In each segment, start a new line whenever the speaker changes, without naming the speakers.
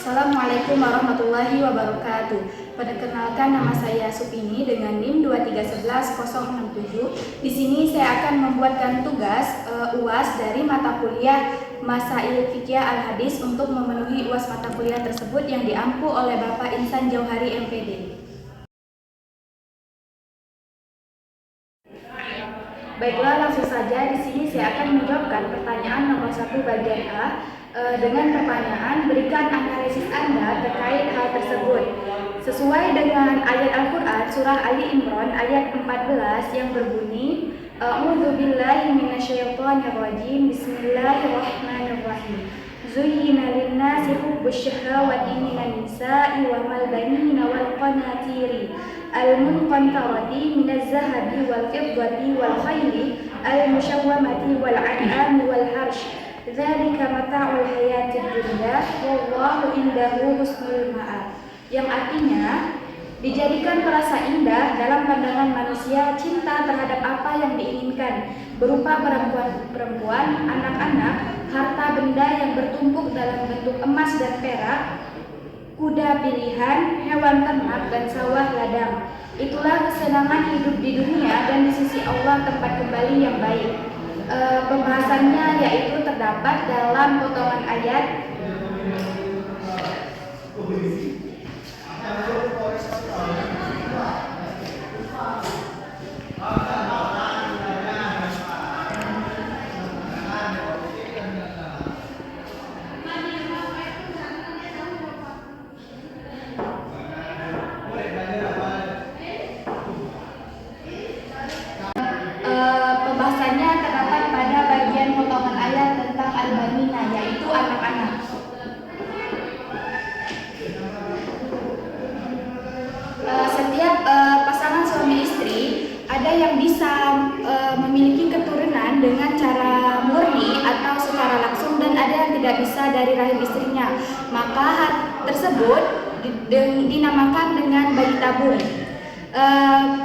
Assalamualaikum warahmatullahi wabarakatuh. Perkenalkan, nama saya Supini dengan NIM 2311067. Di sini saya akan membuatkan tugas UAS dari mata kuliah Masail Fiqh Al-Hadis untuk memenuhi UAS mata kuliah tersebut yang diampu oleh Bapak Insan Jauhari MPD. Baiklah, langsung saja. Di sini saya akan menjawabkan pertanyaan nomor 1 bagian A. Dengan pertanyaan, berikan analisis Anda terkait hal tersebut. Sesuai dengan ayat Al-Quran surah Ali Imran ayat 14 yang berbunyi, A'udzubillahi minasyaitonirrajim, Bismillahirrahmanirrahim. Zuyyina linnasi hubbus syahawati minan nisa'i wa mal banina wal qanatiri al-munqantarati minaz zahabi wal fiddati wal khayli al-musyawwamati wal an'ami wal harsh. Dzalika mata'ul hayatid dunya wallahu indahu husnul ma'ab. Yang artinya, dijadikan terasa indah dalam pandangan manusia cinta terhadap apa yang diinginkan, berupa perempuan, anak-anak, harta benda yang bertumpuk dalam bentuk emas dan perak, kuda pilihan, hewan ternak, dan sawah ladang. Itulah kesenangan hidup di dunia dan di sisi Allah tempat kembali yang baik. Pembahasannya yaitu terdapat dalam potongan ayat tentang al-banina, yaitu anak-anak. Setiap pasangan suami istri ada yang bisa memiliki keturunan dengan cara murni atau secara langsung, dan ada yang tidak bisa dari rahim istrinya. Maka hal tersebut dinamakan dengan bayi tabung.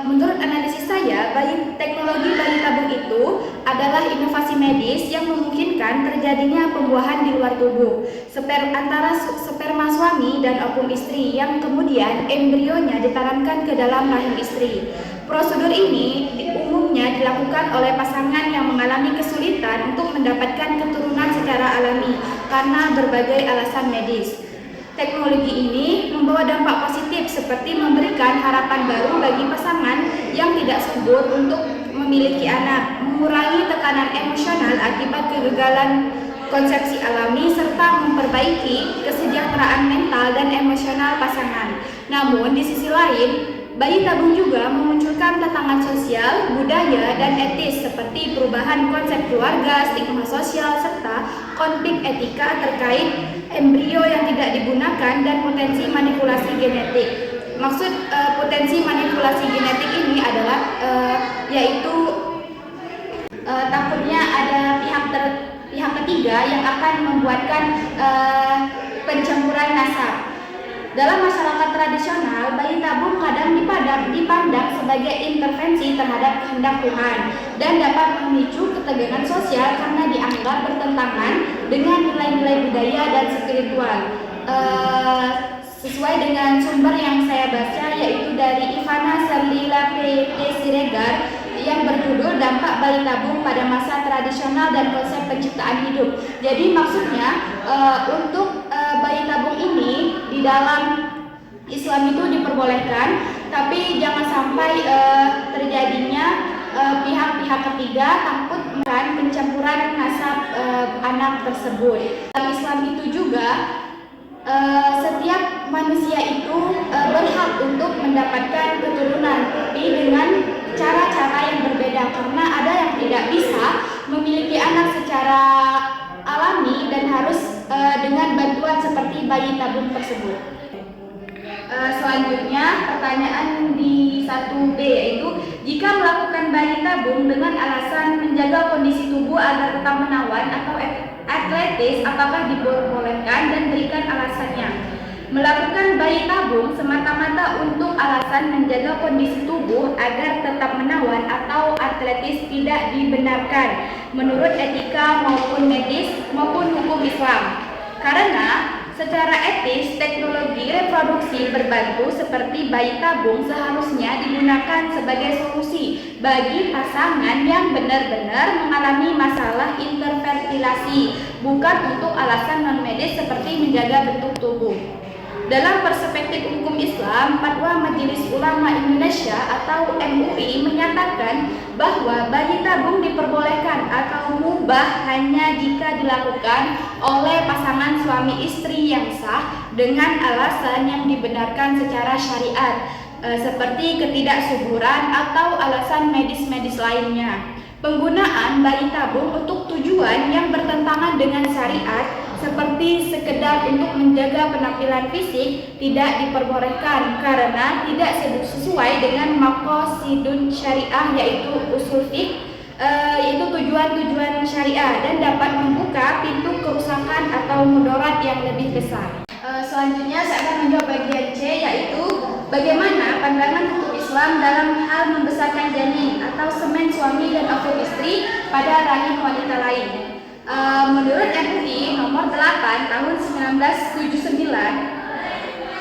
Menurut analisis saya, teknologi bayi tabung itu adalah inovasi medis yang memungkinkan terjadinya pembuahan di luar tubuh antara sperma suami dan ovum istri, yang kemudian embrionya ditanamkan ke dalam rahim istri. Prosedur ini umumnya dilakukan oleh pasangan yang mengalami kesulitan untuk mendapatkan keturunan secara alami karena berbagai alasan medis. Teknologi ini membawa dampak positif seperti memberikan harapan baru bagi pasangan yang tidak subur untuk memiliki anak, mengurangi tekanan emosional akibat kegagalan konsepsi alami, serta memperbaiki kesejahteraan mental dan emosional pasangan. Namun di sisi lain, bayi tabung juga memunculkan tantangan sosial, budaya, dan etis seperti perubahan konsep keluarga, stigma sosial, serta konflik etika terkait embrio yang tidak digunakan dan potensi manipulasi genetik. Maksud potensi manipulasi genetik ini adalah yaitu takutnya ada pihak ketiga yang akan membuatkan pencampuran nasab. Dalam masyarakat tradisional, bayi tabung kadang dipandang sebagai intervensi terhadap kehendak Tuhan dan dapat memicu ketegangan sosial karena dianggap bertentangan dengan nilai-nilai budaya dan spiritual. Sesuai dengan sumber yang saya baca, yaitu dari Ivana Serlila P.T. Siregar yang berjudul Dampak Bayi Tabung pada Masa Tradisional dan Konsep Penciptaan Hidup. Jadi maksudnya untuk bayi tabung ini di dalam Islam itu diperbolehkan, tapi jangan sampai terjadinya pihak-pihak ketiga takut melakukan pencampuran nasab anak tersebut. Dalam Islam itu juga setiap manusia itu berhak untuk mendapatkan keturunan, tapi dengan cara-cara yang berbeda, karena ada yang tidak bisa memiliki anak secara alami dan harus dengan bantuan seperti bayi tabung tersebut. Selanjutnya pertanyaan di 1B, yaitu jika melakukan bayi tabung dengan alasan menjaga kondisi tubuh agar tetap menawan atau atletis, apakah diperbolehkan, dan berikan alasannya. Melakukan bayi tabung semata-mata untuk alasan menjaga kondisi tubuh agar tetap menawan atau atletis tidak dibenarkan menurut etika maupun medis maupun hukum Islam. Karena secara etis, teknologi reproduksi berbantu seperti bayi tabung seharusnya digunakan sebagai solusi bagi pasangan yang benar-benar mengalami masalah interfertilasi, bukan untuk alasan non-medis seperti menjaga bentuk tubuh. Dalam perspektif hukum Islam, Fatwa Majelis Ulama Indonesia atau MUI menyatakan bahwa bayi tabung diperbolehkan atau mubah hanya jika dilakukan oleh pasangan suami istri yang sah dengan alasan yang dibenarkan secara syariat, seperti ketidaksuburan atau alasan medis-medis lainnya. Penggunaan bayi tabung untuk tujuan yang bertentangan dengan syariat seperti sekedar untuk menjaga penampilan fisik tidak diperbolehkan karena tidak sesuai dengan maqasidun syariah yaitu usul fiqh, yaitu tujuan-tujuan syariah dan dapat membuka pintu kerusakan atau mudarat yang lebih besar. Selanjutnya saya akan menjawab bagian C, yaitu bagaimana pandangan hukum Islam dalam hal membesarkan janin atau semen suami dan ovum istri pada rahim wanita lain. Menurut MUI nomor 8 tahun 1979,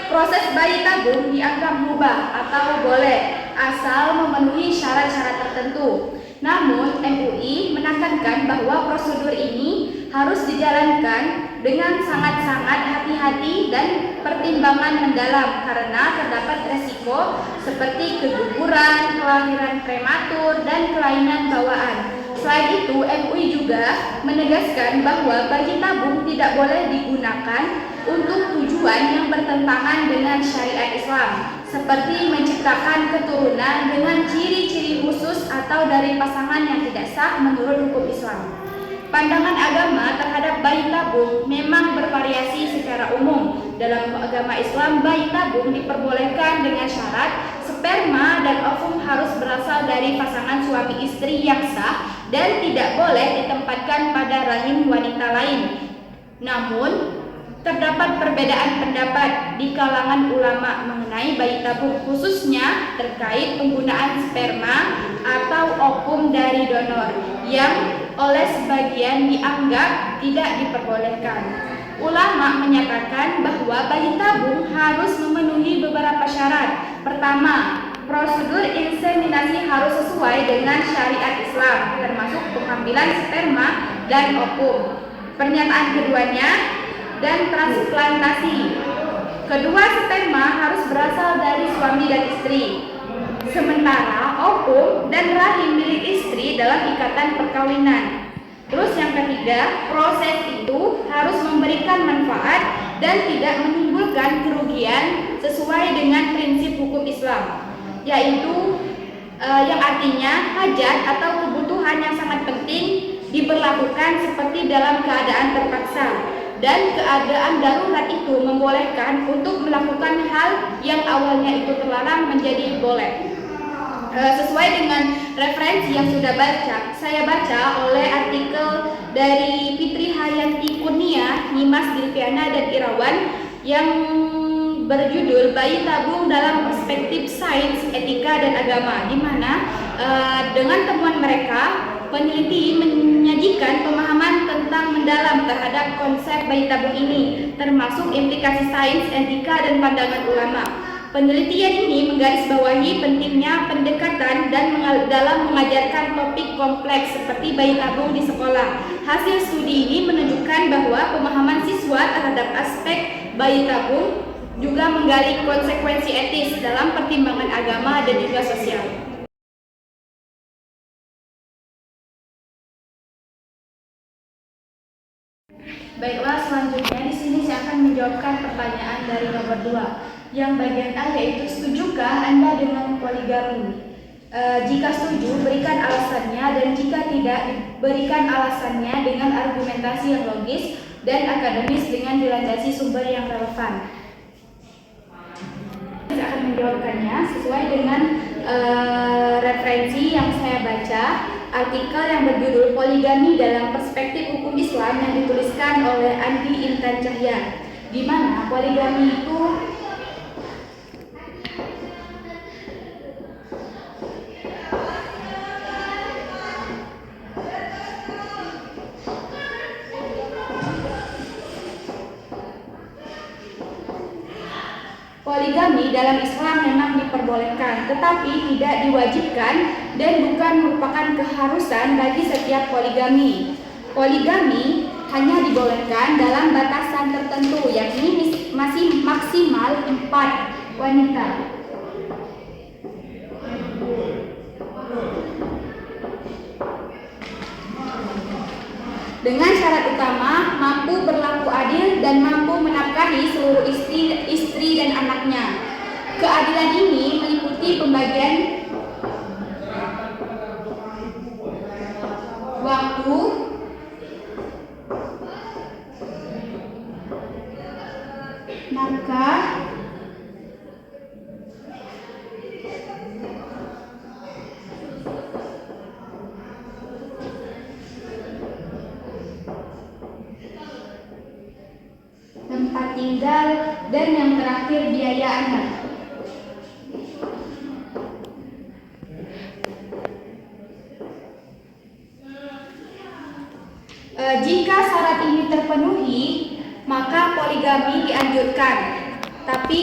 proses bayi tabung dianggap mubah atau boleh asal memenuhi syarat-syarat tertentu. Namun MUI menekankan bahwa prosedur ini harus dijalankan dengan sangat-sangat hati-hati dan pertimbangan mendalam karena terdapat resiko seperti keguguran, kelahiran prematur, dan kelainan bawaan. Selain itu, MUI juga menegaskan bahwa bayi tabung tidak boleh digunakan untuk tujuan yang bertentangan dengan syariat Islam, seperti menciptakan keturunan dengan ciri-ciri khusus atau dari pasangan yang tidak sah menurut hukum Islam. Pandangan agama terhadap bayi tabung memang bervariasi secara umum. Dalam agama Islam, bayi tabung diperbolehkan dengan syarat sperma dan ovum harus berasal dari pasangan suami istri yang sah dan tidak boleh ditempatkan pada rahim wanita lain. Namun, terdapat perbedaan pendapat di kalangan ulama mengenai bayi tabung, khususnya terkait penggunaan sperma atau ovum dari donor yang oleh sebagian dianggap tidak diperbolehkan. Ulama menyatakan bahwa bayi tabung harus memenuhi beberapa syarat. Pertama, prosedur inseminasi harus sesuai dengan syariat Islam, termasuk pengambilan sperma dan ovum. Pernyataan keduanya, dan transplantasi. Kedua, sperma harus berasal dari suami dan istri, sementara ovum dan rahim milik istri dalam ikatan perkawinan. Terus yang ketiga, proses itu harus memberikan manfaat dan tidak menimbulkan kerugian sesuai dengan prinsip hukum Islam, yaitu yang artinya hajat atau kebutuhan yang sangat penting diberlakukan seperti dalam keadaan terpaksa, dan keadaan darurat itu membolehkan untuk melakukan hal yang awalnya itu terlarang menjadi boleh. Sesuai dengan referensi yang sudah saya baca oleh artikel dari Fitri Hayanti Kurnia, Nimas Dilviana dan Irawan yang berjudul Bayi Tabung dalam Perspektif Sains, Etika dan Agama, di mana dengan temuan mereka peneliti menyajikan pemahaman tentang mendalam terhadap konsep bayi tabung ini, termasuk implikasi sains, etika dan pandangan ulama. Penelitian ini menggarisbawahi pentingnya pendekatan dan dalam mengajarkan topik kompleks seperti bayi tabung di sekolah. Hasil studi ini menunjukkan bahwa pemahaman siswa terhadap aspek bayi tabung juga menggali konsekuensi etis dalam pertimbangan agama dan juga sosial. Baiklah, selanjutnya di sini saya akan menjawabkan pertanyaan dari nomor 2. Yang bagian A, yaitu setujukah Anda dengan poligami? Jika setuju, berikan alasannya, dan jika tidak, berikan alasannya dengan argumentasi yang logis dan akademis dengan dilandasi sumber yang relevan. Saya akan menjawabkannya sesuai dengan referensi yang saya baca, artikel yang berjudul Poligami dalam Perspektif Hukum Islam yang dituliskan oleh Andi Intan Cahya, di mana poligami itu Poligami dalam Islam memang diperbolehkan, tetapi tidak diwajibkan dan bukan merupakan keharusan bagi setiap poligami. Poligami hanya dibolehkan dalam batasan tertentu, yakni masih maksimal 4 wanita. Dengan syarat utama mampu berlaku adil dan mampu menafkahi seluruh istri dan anaknya. Keadilan ini meliputi pembagian waktu, nafkah, tempat tinggal, dan yang terakhir biaya anak. Jika syarat ini terpenuhi, maka poligami dianjurkan. Tapi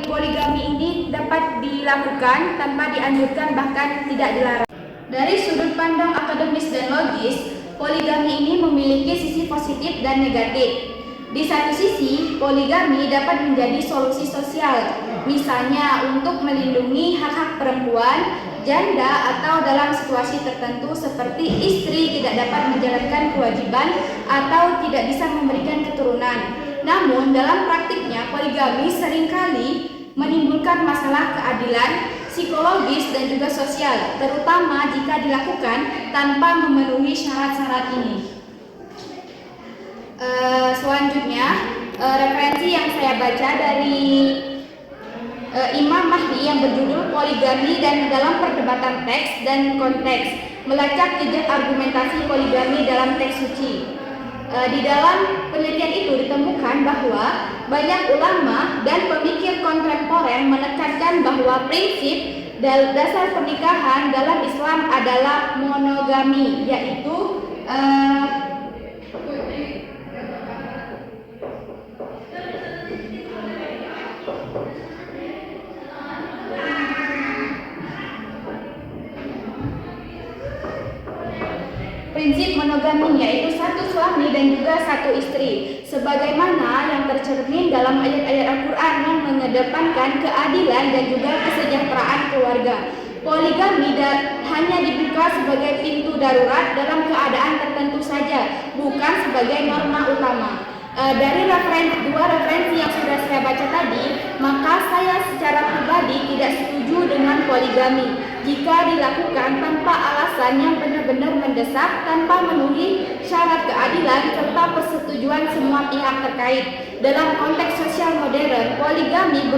poligami ini dapat dilakukan tanpa dianjurkan, bahkan tidak dilarang. Dari sudut pandang akademis dan logis, poligami ini memiliki sisi positif dan negatif. Di satu sisi, poligami dapat menjadi solusi sosial, misalnya untuk melindungi hak-hak perempuan, janda, atau dalam situasi tertentu seperti istri tidak dapat menjalankan kewajiban atau tidak bisa memberikan keturunan. Namun, dalam praktiknya, poligami seringkali menimbulkan masalah keadilan, psikologis, dan juga sosial, terutama jika dilakukan tanpa memenuhi syarat-syarat ini. Selanjutnya, referensi yang saya baca dari Imam Mahdi yang berjudul Poligami dan dalam Perdebatan Teks dan Konteks, melacak jejak argumentasi poligami dalam teks suci. Di dalam penelitian itu ditemukan bahwa banyak ulama dan pemikir kontemporer menekankan bahwa prinsip dasar pernikahan dalam Islam adalah monogami, yaitu prinsip monogami, yaitu satu suami dan juga satu istri, sebagaimana yang tercermin dalam ayat-ayat Al-Quran yang mengedepankan keadilan dan juga kesejahteraan keluarga. Poligami hanya dibuka sebagai pintu darurat dalam keadaan tertentu saja, bukan sebagai norma utama. Dari dua referensi yang sudah saya baca tadi, maka saya secara pribadi tidak setuju dengan poligami jika dilakukan tanpa alasan yang benar-benar mendesak, tanpa memenuhi syarat keadilan serta persetujuan semua pihak terkait. Dalam konteks sosial modern, poligami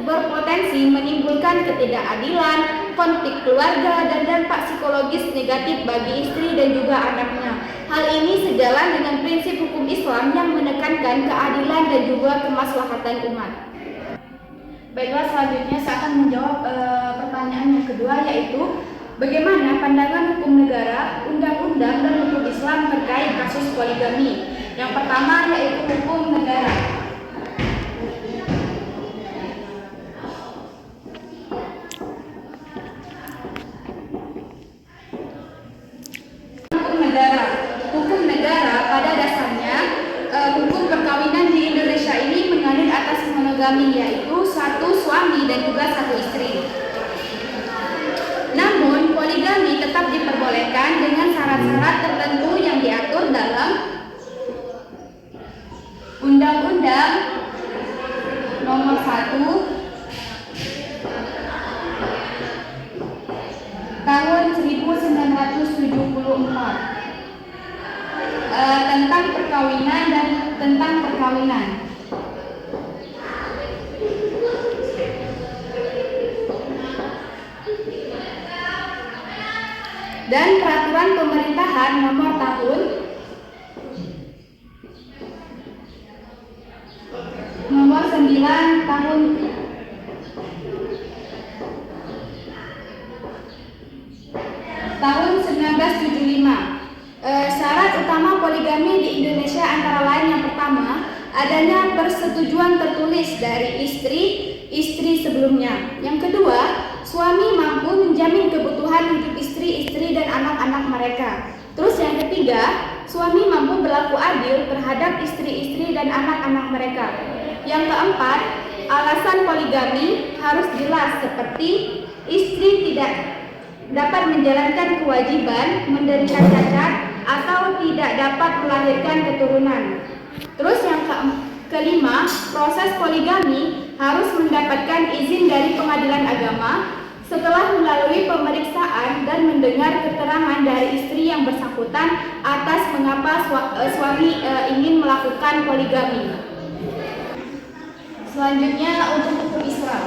berpotensi menimbulkan ketidakadilan, konflik keluarga, dan dampak psikologis negatif bagi istri dan juga anaknya. Hal ini sejalan dengan prinsip hukum Islam yang menekankan keadilan dan juga kemaslahatan umat. Baiklah, selanjutnya saya akan menjawab pertanyaan yang kedua, yaitu bagaimana pandangan hukum negara, undang-undang, dan hukum Islam terkait kasus poligami. Yang pertama yaitu hukum negara. Hukum negara pada dasarnya hukum perkawinan di Indonesia ini mengalir atas monogami, yaitu satu suami dan juga satu istri. Namun poligami tetap diperbolehkan dengan syarat-syarat tertentu yang diatur dalam Undang-Undang Nomor 1 Tahun 1974 tentang perkawinan dan tentang perkawinan. Dan peraturan pemerintahan nomor tahun nomor 9 tahun 1975. Syarat utama poligami di Indonesia antara lain yang pertama, adanya persetujuan tertulis dari istri sebelumnya. Yang kedua, suami mampu menjamin kebutuhan hidup istri dan anak-anak mereka. Terus yang ketiga, suami mampu berlaku adil terhadap istri dan anak-anak mereka. Yang keempat, alasan poligami harus jelas, seperti istri tidak dapat menjalankan kewajiban, menderita cacat, atau tidak dapat melahirkan keturunan. Terus yang kelima, proses poligami harus mendapatkan izin dari pengadilan agama setelah melalui pemeriksaan dan mendengar keterangan dari istri yang bersangkutan atas mengapa suami ingin melakukan poligami. Selanjutnya untuk hukum Islam.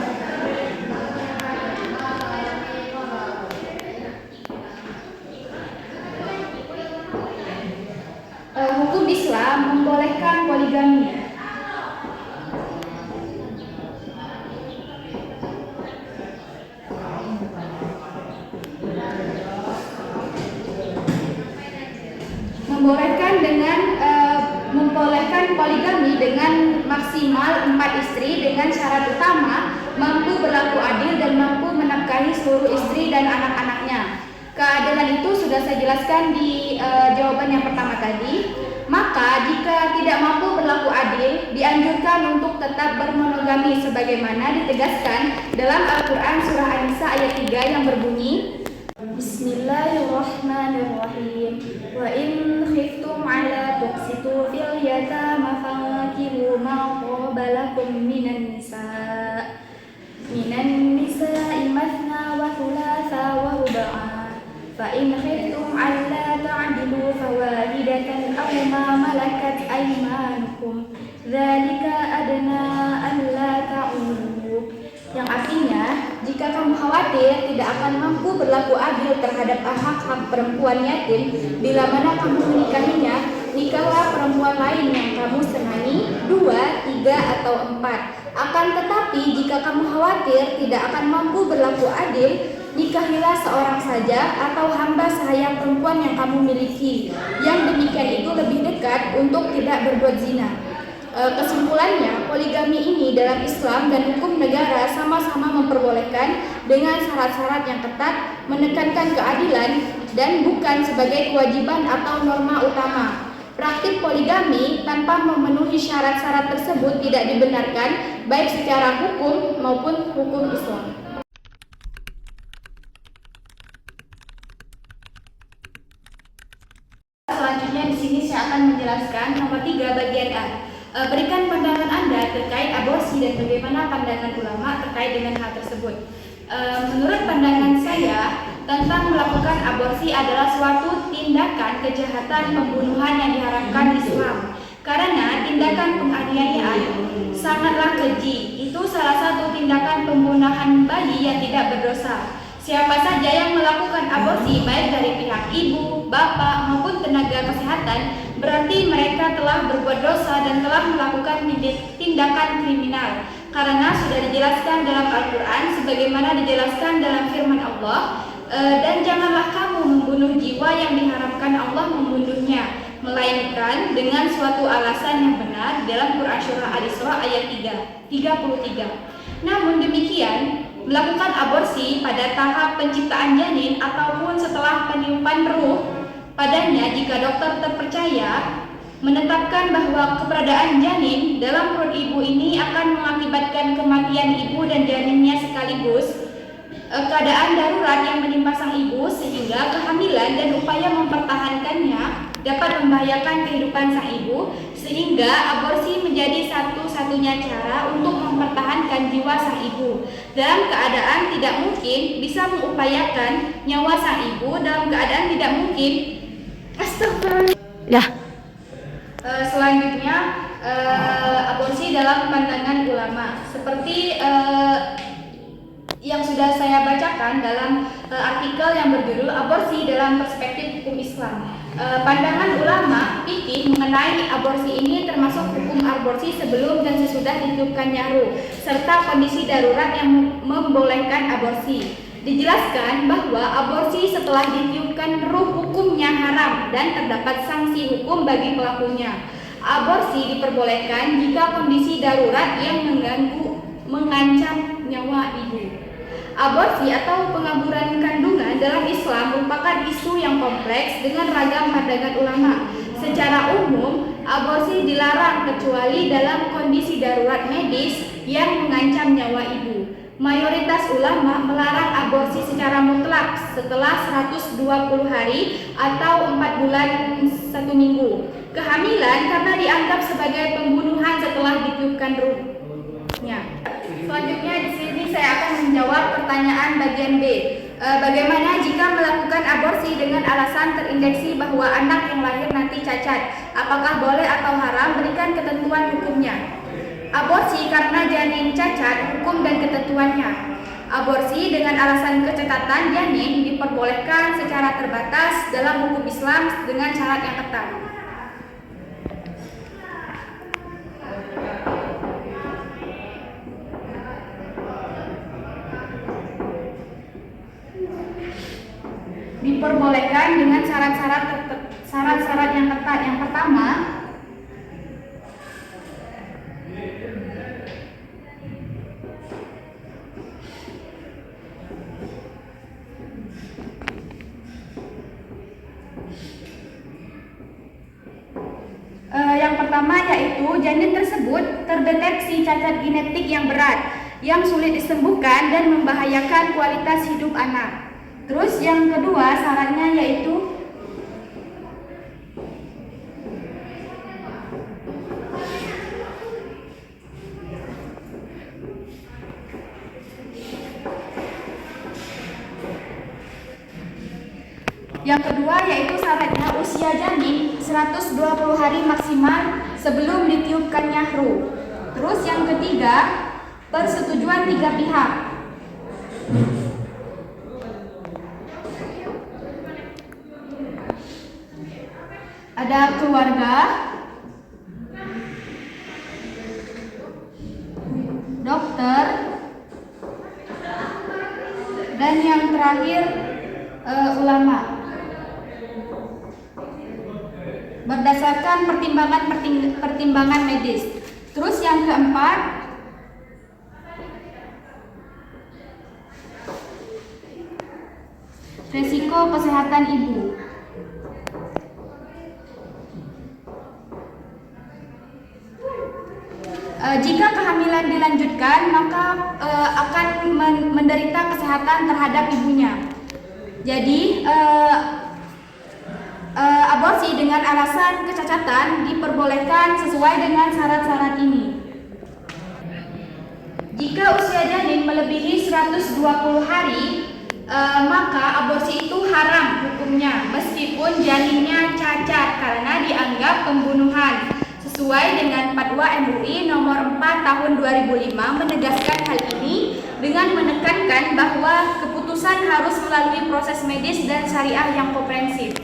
Hukum Islam membolehkan poligami. Membolehkan poligami dengan maksimal 4 istri dengan syarat utama mampu berlaku adil dan mampu menafkahi seluruh istri dan anak-anaknya. Keadilan itu sudah saya jelaskan di jawaban yang pertama tadi. Maka jika tidak mampu berlaku adil, dianjurkan untuk tetap bermonogami sebagaimana ditegaskan dalam Al-Quran surah An-Nisa ayat 3 yang berbunyi, Bismillahirrahmanirrahim. Wa in khiftum ala tuqsitu fil yatama fankihu ma qaba lakum minan nisa'i mathna wa thulatha wa ruba'a. Fa in khiftum alla ta'dilu fawahidatan aw ma malakat aymanukum dzalika adna alla ta'ulu. Yang artinya, jika kamu khawatir tidak akan mampu berlaku adil terhadap hak-hak perempuan yatim, bila mana kamu menikahinya, nikahlah perempuan lain yang kamu senangi, 2, 3, atau 4. Akan tetapi, jika kamu khawatir tidak akan mampu berlaku adil, nikahilah seorang saja atau hamba sahaya perempuan yang kamu miliki. Yang demikian itu lebih dekat untuk tidak berbuat zina. Kesimpulannya, poligami ini dalam Islam dan hukum negara sama-sama memperbolehkan dengan syarat-syarat yang ketat, menekankan keadilan, dan bukan sebagai kewajiban atau norma utama. Praktik poligami tanpa memenuhi syarat-syarat tersebut tidak dibenarkan, baik secara hukum maupun hukum Islam. Selanjutnya di sini saya akan menjelaskan nomor 3 bagian A. Berikan pandangan Anda terkait aborsi dan bagaimana pandangan ulama terkait dengan hal tersebut. Menurut pandangan saya, tentang melakukan aborsi adalah suatu tindakan kejahatan pembunuhan yang diharamkan Islam. Karena tindakan penganiayaan sangatlah keji. Itu salah satu tindakan pembunuhan bayi yang tidak berdosa. Siapa saja yang melakukan aborsi, baik dari pihak ibu, bapak, maupun tenaga kesehatan, berarti mereka telah berbuat dosa dan telah melakukan tindakan kriminal. Karena sudah dijelaskan dalam Al-Quran, sebagaimana dijelaskan dalam firman Allah, dan janganlah kamu membunuh jiwa yang diharamkan Allah membunuhnya, melainkan dengan suatu alasan yang benar, dalam Quran Surah Al-Isra ayat 33. Namun demikian, melakukan aborsi pada tahap penciptaan janin ataupun setelah peniupan ruh padanya, jika dokter terpercaya menetapkan bahwa keberadaan janin dalam perut ibu ini akan mengakibatkan kematian ibu dan janinnya sekaligus, keadaan darurat yang menimpa sang ibu sehingga kehamilan dan upaya mempertahankannya dapat membahayakan kehidupan sang ibu, sehingga aborsi menjadi satu-satunya cara untuk mempertahankan jiwa sang ibu. Dalam keadaan tidak mungkin bisa mengupayakan nyawa sang ibu, dalam keadaan tidak mungkin. Astagfirullah. Ya. Selanjutnya aborsi dalam pandangan ulama, seperti yang sudah saya bacakan dalam artikel yang berjudul Aborsi dalam Perspektif Hukum Islam. Pandangan ulama fikih mengenai aborsi ini termasuk hukum aborsi sebelum dan sesudah ditiupkannya ruh, serta kondisi darurat yang membolehkan aborsi. Dijelaskan bahwa aborsi setelah ditiupkan ruh hukumnya haram dan terdapat sanksi hukum bagi pelakunya. Aborsi diperbolehkan jika kondisi darurat yang mengancam nyawa ibu. Aborsi atau pengaburan kandungan dalam Islam merupakan isu yang kompleks dengan ragam pandangan ulama. Secara umum, aborsi dilarang kecuali dalam kondisi darurat medis yang mengancam nyawa ibu. Mayoritas ulama melarang aborsi secara mutlak setelah 120 hari atau 4 bulan 1 minggu kehamilan karena dianggap sebagai pembunuhan setelah ditiupkan ruhnya. Selanjutnya di sini saya akan menjawab pertanyaan bagian B. Bagaimana jika melakukan aborsi dengan alasan terinfeksi bahwa anak yang lahir nanti cacat? Apakah boleh atau haram? Berikan ketentuan hukumnya. Aborsi karena janin cacat, hukum dan ketentuannya. Aborsi dengan alasan kecacatan janin diperbolehkan secara terbatas dalam hukum Islam dengan syarat yang ketat. Diperbolehkan dengan syarat-syarat yang ketat. Yang pertama, yaitu janin tersebut terdeteksi cacat genetik yang berat, yang sulit disembuhkan dan membahayakan kualitas hidup anak. Terus yang kedua syaratnya yaitu syaratnya usia janin 120 hari maksimal sebelum ditiupkannya ruh. Terus yang ketiga, persetujuan 3 pihak. Ada keluarga, dokter, dan yang terakhir ulama. Berdasarkan pertimbangan medis. Terus yang keempat, resiko kesehatan ibu. Jika kehamilan dilanjutkan, maka akan menderita kesehatan terhadap ibunya. Jadi aborsi dengan alasan kecacatan diperbolehkan sesuai dengan syarat-syarat ini. Jika usia janin melebihi 120 hari, maka aborsi itu haram hukumnya meskipun janinnya cacat karena dianggap pembunuhan. Sesuai dengan Fatwa MUI nomor 4 tahun 2005 menegaskan hal ini dengan menekankan bahwa keputusan harus melalui proses medis dan syariah yang komprehensif.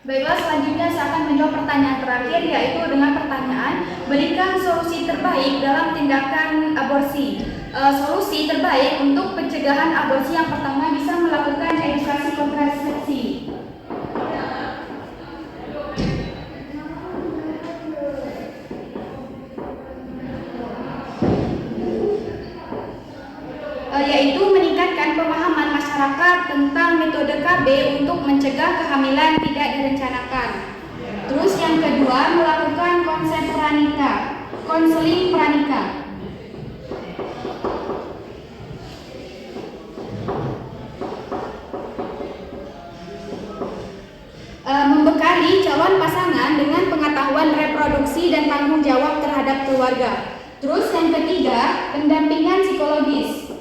Baiklah, selanjutnya saya akan menjawab pertanyaan terakhir, yaitu dengan pertanyaan berikan solusi terbaik dalam tindakan aborsi. Solusi terbaik untuk pencegahan aborsi yang pertama bisa melakukan edukasi kontrasepsi. Yaitu meningkatkan pemahaman masyarakat tentang metode KB untuk mencegah kehamilan tidak direncanakan. Terus yang kedua, melakukan konseling pranikah. Membekali calon pasangan dengan pengetahuan reproduksi dan tanggung jawab terhadap keluarga. Terus yang ketiga, pendampingan psikologis.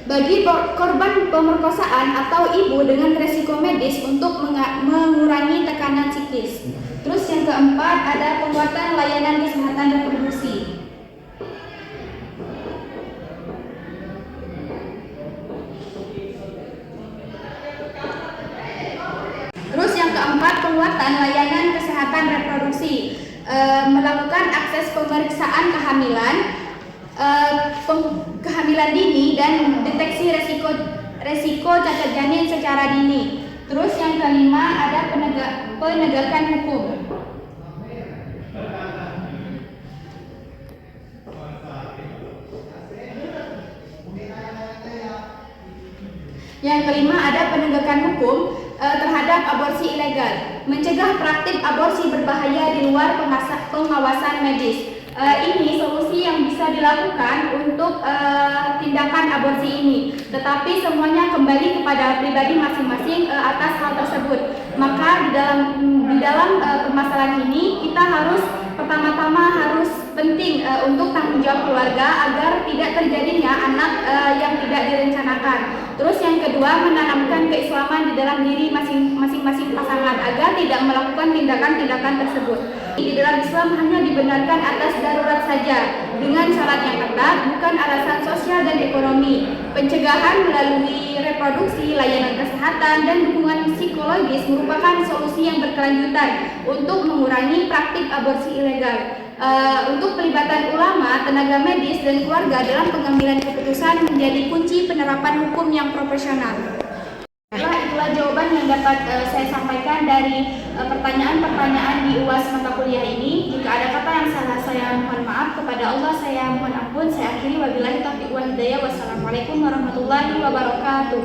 Bagi korban pemerkosaan atau ibu dengan resiko medis untuk mengurangi tekanan psikis. Terus yang keempat, ada penguatan layanan kesehatan reproduksi. Terus yang keempat, penguatan layanan kesehatan reproduksi. melakukan akses pemeriksaan kehamilan dini dan deteksi resiko cacat janin secara dini. Terus yang kelima ada penegakan hukum. Yang kelima ada penegakan hukum terhadap aborsi ilegal, mencegah praktik aborsi berbahaya di luar pengawasan medis. Ini solusi yang bisa dilakukan untuk tindakan aborsi ini, tetapi semuanya kembali kepada pribadi masing-masing atas hal tersebut. Maka di dalam permasalahan ini kita harus pertama-tama harus penting untuk tanggung jawab keluarga agar tidak terjadinya anak yang tidak direncanakan. Terus yang kedua, menanamkan keislaman di dalam diri masing-masing pasangan agar tidak melakukan tindakan-tindakan tersebut. Di dalam Islam hanya dibenarkan atas darurat saja dengan syarat yang ketat, bukan alasan sosial dan ekonomi. Pencegahan melalui reproduksi, layanan kesehatan, dan dukungan psikologis merupakan solusi yang berkelanjutan untuk mengurangi praktik aborsi ilegal. Untuk pelibatan ulama, tenaga medis, dan keluarga dalam pengambilan keputusan menjadi kunci penerapan hukum yang profesional. Itulah jawaban yang dapat saya sampaikan dari pertanyaan-pertanyaan di UAS mata kuliah ini. Jika ada kata yang salah, saya mohon maaf. Kepada Allah saya mohon ampun. Saya akhiri, wabillahi taufiq wal hidayah. Wassalamualaikum warahmatullahi wabarakatuh.